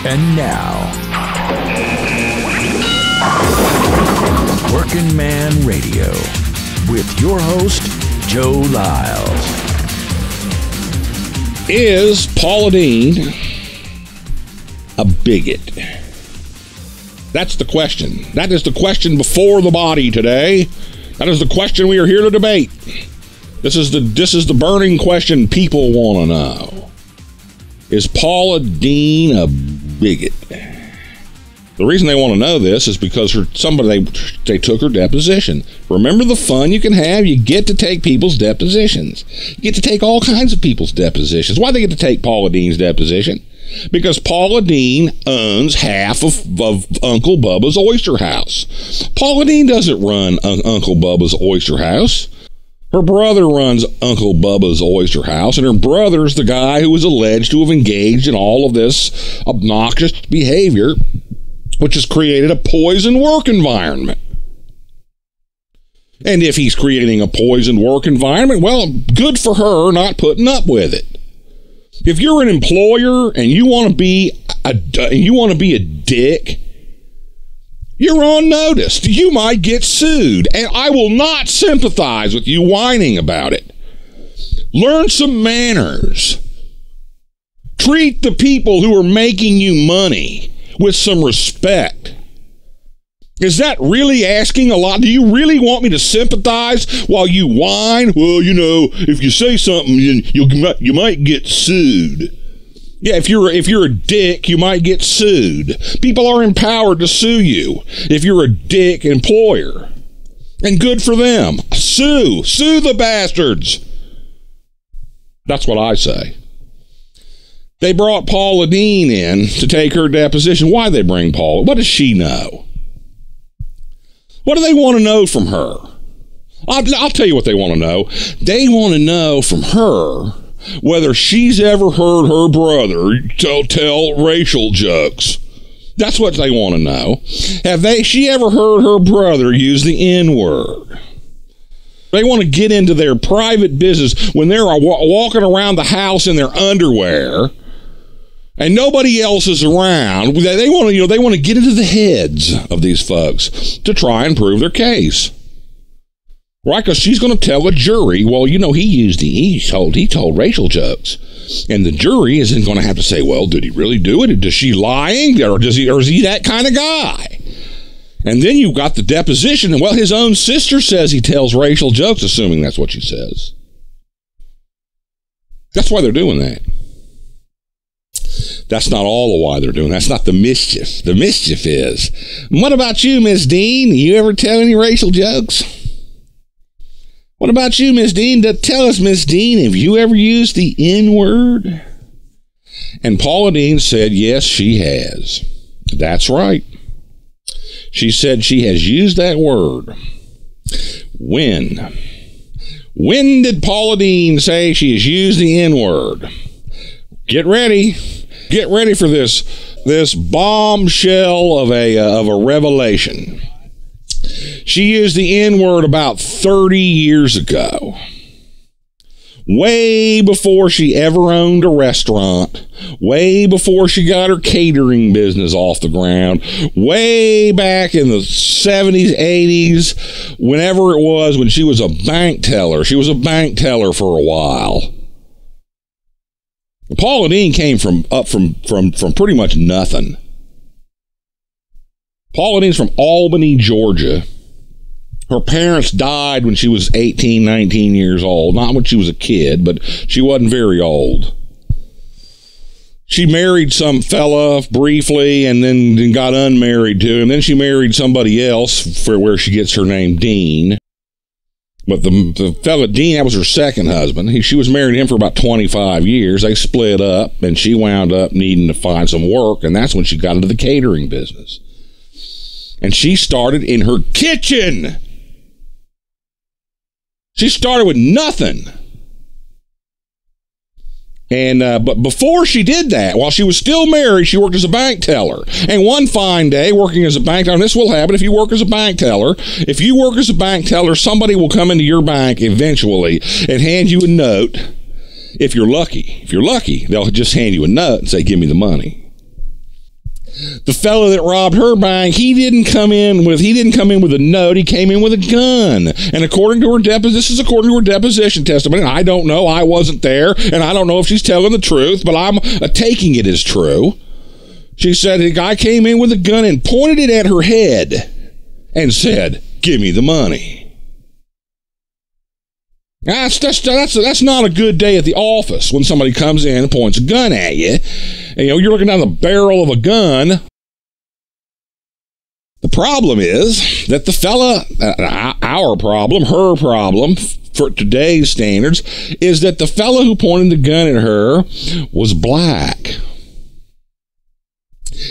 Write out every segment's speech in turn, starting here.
And now, Working Man Radio with your host, Joe Lyles. Is Paula Deen a bigot? That's the question. That is the question before the body today. That is the question we are here to debate. This is the burning question people want to know. Is Paula Deen a bigot? The reason they want to know this is because they took her deposition. Remember the fun you can have? You get to take people's depositions. You get to take all kinds of people's depositions. Why do they get to take Paula Deen's deposition? Because Paula Deen owns half of Uncle Bubba's Oyster House. Paula Deen doesn't run Uncle Bubba's Oyster House. Her brother runs Uncle Bubba's Oyster House, and her brother's the guy who was alleged to have engaged in all of this obnoxious behavior, which has created a poisoned work environment. And if he's creating a poisoned work environment, well, good for her not putting up with it. If you're an employer and you want to be a dick, you're on notice. You might get sued, and I will not sympathize with you whining about it. Learn some manners. Treat the people who are making you money with some respect. Is that really asking a lot? Do you really want me to sympathize while you whine? Well, you know, if you say something, you might get sued. Yeah, if you're a dick, you might get sued. People are empowered to sue you if you're a dick employer. And good for them. Sue the bastards. That's what I say. They brought Paula Deen in to take her deposition. Why'd they bring Paula? What does she know? What do they want to know from her? I'll tell you what they want to know. They want to know from her whether she's ever heard her brother tell racial jokes. That's what they want to know. She ever heard her brother use the N-word? They want to get into their private business when they're walking around the house in their underwear and nobody else is around. They want to get into the heads of these folks to try and prove their case. Right, because she's going to tell a jury, well, you know, he told racial jokes. And the jury isn't going to have to say, well, did he really do it? Is she lying? Or is he that kind of guy? And then you've got the deposition, and well, his own sister says he tells racial jokes, assuming that's what she says. That's why they're doing that. That's not all of why they're doing. That's not the mischief. The mischief is, what about you, Miss Dean? You ever tell any racial jokes? What about you, Miss Dean? Tell us, Miss Dean, have you ever used the N-word? And Paula Deen said, yes, she has. That's right. She said she has used that word. When? When did Paula Deen say she has used the N-word? Get ready. Get ready for this bombshell of a revelation. She used the N-word about 30 years ago. Way before she ever owned a restaurant. Way before she got her catering business off the ground. Way back in the 70s, 80s, whenever it was, when she was a bank teller. She was a bank teller for a while. Paula Deen came from pretty much nothing. Paula Deen's from Albany, Georgia. Her parents died when she was 18, 19 years old. Not when she was a kid, but she wasn't very old. She married some fella briefly and then got unmarried to him. Then she married somebody else for where she gets her name Dean. But the fella Dean, that was her second husband. She was married to him for about 25 years. They split up, and she wound up needing to find some work, and that's when she got into the catering business. And she started in her kitchen. She started with nothing. And but before she did that, while she was still married, she worked as a bank teller. And one fine day, working as a bank teller, and this will happen if you work as a bank teller. If you work as a bank teller, somebody will come into your bank eventually and hand you a note. If you're lucky, they'll just hand you a note and say, "Give me the money." The fellow that robbed her bank, he didn't come in with a note. He came in with a gun. And according to her deposition testimony, I don't know, I wasn't there, and I don't know if she's telling the truth, but I'm taking it as true. She said the guy came in with a gun and pointed it at her head and said, "Give me the money." That's not a good day at the office when somebody comes in and points a gun at you. And, you're looking down the barrel of a gun. The problem is that the fella, her problem for today's standards, is that the fella who pointed the gun at her was black.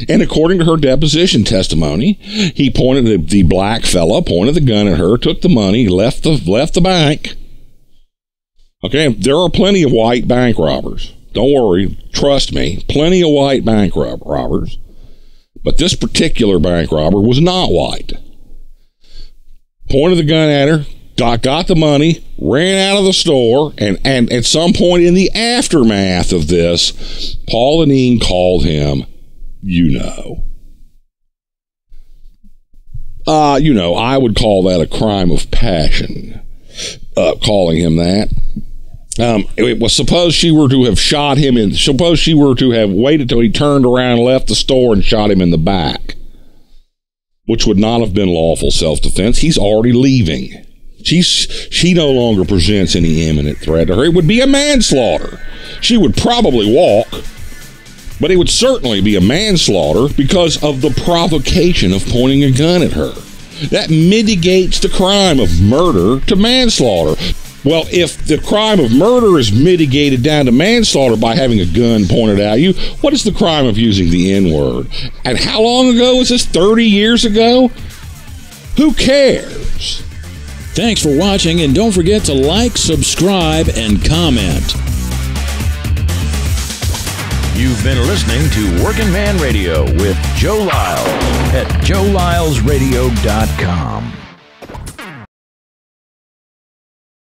And according to her deposition testimony, the black fella pointed the gun at her, took the money, left the bank. Okay, there are plenty of white bank robbers. Don't worry, trust me, plenty of white bank robbers. But this particular bank robber was not white. Pointed the gun at her, got the money, ran out of the store, and at some point in the aftermath of this, Paula Deen called him, I would call that a crime of passion, calling him that. It was suppose she were to have shot him suppose she were to have waited till he turned around and left the store and shot him in the back, which would not have been lawful self-defense. He's already leaving. She no longer presents any imminent threat to her. It would be a manslaughter. She would probably walk, but it would certainly be a manslaughter because of the provocation of pointing a gun at her. That mitigates the crime of murder to manslaughter. Well, if the crime of murder is mitigated down to manslaughter by having a gun pointed at you, what is the crime of using the N-word? And how long ago was this? 30 years ago? Who cares? Thanks for watching, and don't forget to like, subscribe, and comment. You've been listening to Working Man Radio with Joe Lyle at joelylesradio.com.